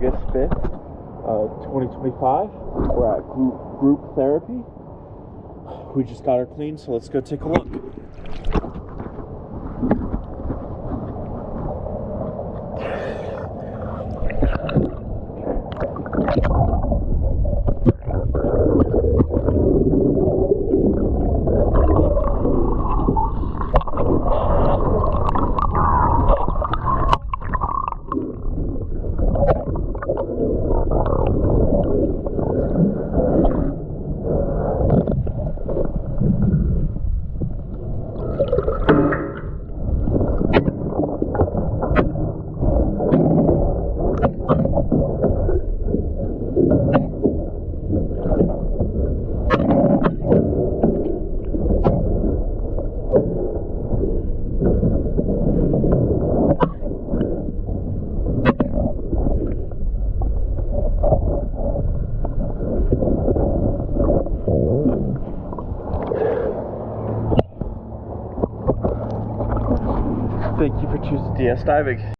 August 5th, 2025. We're at group therapy. We just got her clean, so let's go take a look. Thank you for choosing DS Diving.